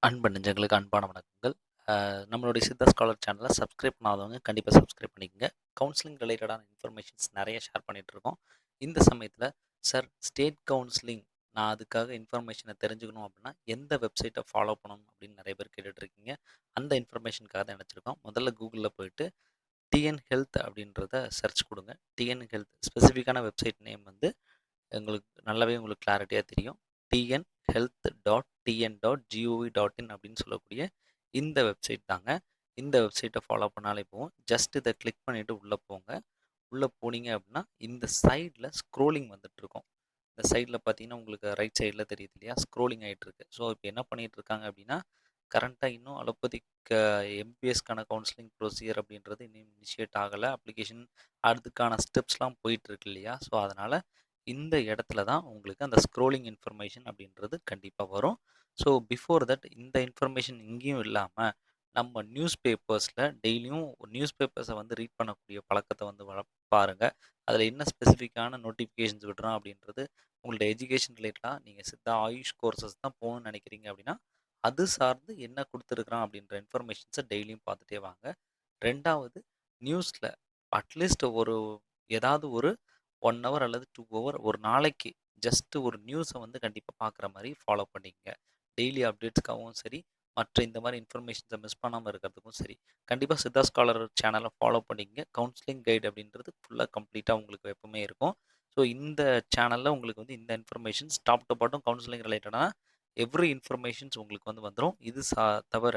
அன்பு நெஞ்சங்களுக்கு அன்பான வணக்கங்கள். நம்மளுடைய சித்தா ஸ்காலர் சேனலை சப்ஸ்கிரைப் பண்ணாதவங்க கண்டிப்பாக சப்ஸ்கிரைப் பண்ணிக்கங்க. கவுன்சிலிங் ரிலேட்டடான இன்ஃபர்மேஷன்ஸ் நிறைய ஷேர் பண்ணிகிட்ருக்கோம். இந்த சமயத்தில் சார் ஸ்டேட் கவுன்சிலிங் நான் அதுக்காக இன்ஃபர்மேஷனை தெரிஞ்சுக்கணும் அப்படின்னா எந்த வெப்சைட்டை ஃபாலோ பண்ணணும் அப்படின்னு நிறைய பேர் கேட்டுட்ருக்கீங்க. அந்த இன்ஃபர்மேஷனுக்காக தான் நினச்சிருக்கோம். முதல்ல கூகுளில் போயிட்டு டிஎன் ஹெல்த் அப்படின்றத சர்ச் கொடுங்க. டிஎன் ஹெல்த் ஸ்பெசிஃபிக்கான வெப்சைட் நேம் வந்து உங்களுக்கு கிளாரிட்டியாக தெரியும். tnhealth.tn.gov.in அப்படின்னு சொல்லக்கூடிய இந்த வெப்சைட் தாங்க. இந்த வெப்சைட்டை ஃபாலோ பண்ணாலே போகும். ஜஸ்ட் இதை கிளிக் பண்ணிவிட்டு உள்ளே போங்க. உள்ளே போனீங்க அப்படின்னா இந்த சைடில் ஸ்க்ரோலிங் வந்துட்டுருக்கும். இந்த சைடில் பார்த்தீங்கன்னா உங்களுக்கு ரைட் சைடில் தெரியுது இல்லையா, ஸ்க்ரோலிங் ஆகிட்டுருக்கு. ஸோ இப்போ என்ன பண்ணிகிட்ருக்காங்க அப்படின்னா, கரண்ட்டாக இன்னும் அலோபதிக் எம்பிபிஎஸ்க்கான கவுன்சிலிங் ப்ரொசீஜர் அப்படின்றது இன்னும் இனிஷியேட் ஆகலை. அப்ளிகேஷன் அதுக்கான ஸ்டெப்ஸ்லாம் போயிட்டுருக்கு இல்லையா. ஸோ அதனால் இந்த இடத்துல தான் உங்களுக்கு அந்த ஸ்க்ரோலிங் இன்ஃபர்மேஷன் அப்படின்றது கண்டிப்பாக வரும். ஸோ பிஃபோர் தட் இந்த இன்ஃபர்மேஷன் இங்கேயும் இல்லாமல் நம்ம நியூஸ் பேப்பர்ஸில் டெய்லியும் நியூஸ் பேப்பர்ஸை வந்து ரீட் பண்ணக்கூடிய பழக்கத்தை வந்து பாருங்கள். அதில் என்ன ஸ்பெசிஃபிக்கான நோட்டிஃபிகேஷன்ஸ் விடுறோம் அப்படின்றது உங்களோட எஜுகேஷன் ரிலேட்டடாக நீங்கள் சித்தா ஆயுஷ் கோர்சஸ் தான் போகணும்னு நினைக்கிறீங்க அப்படின்னா அது சார்ந்து என்ன கொடுத்துருக்குறான் அப்படின்ற இன்ஃபர்மேஷன்ஸை டெய்லியும் பார்த்துட்டே வாங்க. ரெண்டாவது, நியூஸில் அட்லீஸ்ட் ஏதாவது ஒரு 1 ஹவர் அல்லது 2 ஹவர் ஒரு நாளைக்கு ஜஸ்ட் ஒரு நியூஸை வந்து கண்டிப்பாக பார்க்குற மாதிரி ஃபாலோ பண்ணிக்கங்க. டெய்லி அப்டேட்ஸ்க்காகவும் சரி, மற்ற இந்த மாதிரி இன்ஃபர்மேஷன்ஸை மிஸ் பண்ணாமல் இருக்கிறதுக்கும் சரி, கண்டிப்பாக சித்தா ஸ்காலர் சேனலை ஃபாலோ பண்ணிக்கங்க. கவுன்சிலிங் கைடு அப்படின்றது ஃபுல்லாக கம்ப்ளீட்டாக உங்களுக்கு எப்பவுமே இருக்கும். ஸோ இந்த சேனலில் உங்களுக்கு வந்து இந்த informations top to bottom counselling ரிலேட்டடான எவ்ரி இன்ஃபர்மேஷன்ஸ் உங்களுக்கு வந்து வந்துடும். இது தவிர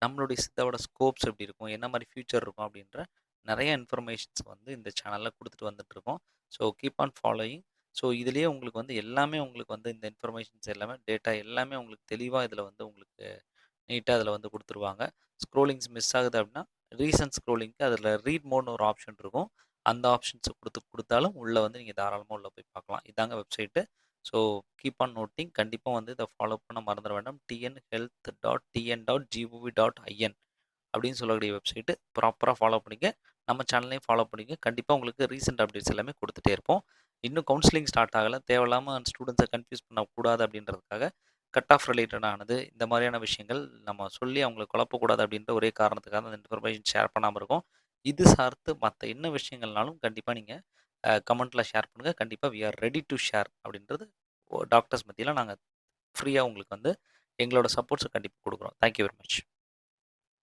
நம்மளுடைய சித்தாவோட ஸ்கோப்ஸ் எப்படி இருக்கும், என்ன மாதிரி ஃபியூச்சர் இருக்கும் அப்படின்ற நிறைய இன்ஃபர்மேஷன்ஸ் வந்து இந்த சேனலில் கொடுத்துட்டு வந்துட்டுருக்கோம். So keep on following. So இதுலேயே உங்களுக்கு வந்து எல்லாமே உங்களுக்கு வந்து இந்த இன்ஃபர்மேஷன்ஸ் எல்லாமே டேட்டா எல்லாமே உங்களுக்கு தெளிவாக இதில் வந்து உங்களுக்கு நீட்டாக அதில் வந்து கொடுத்துருவாங்க. ஸ்க்ரோலிங்ஸ் மிஸ் ஆகுது அப்படின்னா ரீசன்ட் ஸ்க்ரோலிங்க்கு அதில் ரீட் மோட்னு ஒரு ஆப்ஷன் இருக்கும். அந்த ஆப்ஷன்ஸை கொடுத்தாலும் உள்ளே வந்து நீங்கள் தாராளமாக உள்ளே போய் பார்க்கலாம். இதாங்க website. So keep on noting. கண்டிப்பாக வந்து இதை ஃபாலோ பண்ண மறந்துட வேண்டாம். tnhealth.tn.gov.in அப்படின்னு சொல்லக்கூடிய வெப்சைட்டு ப்ராப்பராக ஃபாலோ பண்ணிங்க. நம்ம சேனல்லையும் ஃபாலோ பண்ணிங்க. கண்டிப்பாக உங்களுக்கு ரீசெண்ட் அப்டேட்ஸ் எல்லாமே கொடுத்துட்டே இருப்போம். இன்னும் கவுன்சிலிங் ஸ்டார்ட் ஆகலை. தேவையில்லாமல் ஸ்டூடெண்ட்ஸை கன்ஃபியூஸ் பண்ணக்கூடாது அப்படின்றதுக்காக கட் ஆஃப் ரிலேட்டடானது இந்த மாதிரியான விஷயங்கள் நம்ம சொல்லி அவங்களை குழப்பக்கூடாது அப்படின்ற ஒரே காரணத்துக்காக அந்த இன்ஃபர்மேஷன் ஷேர் பண்ணாமல் இருக்கும். இது சார்ந்து மற்ற என்ன விஷயங்கள்னாலும் கண்டிப்பாக நீங்கள் கமெண்ட்டில் ஷேர் பண்ணுங்கள். கண்டிப்பாக we are ready to share அப்படின்றது டாக்டர்ஸ் மத்தியில் நாங்கள் ஃப்ரீயாக உங்களுக்கு வந்து எங்களோட சப்போர்ட்ஸை கண்டிப்பாக கொடுக்குறோம். Thank you very much.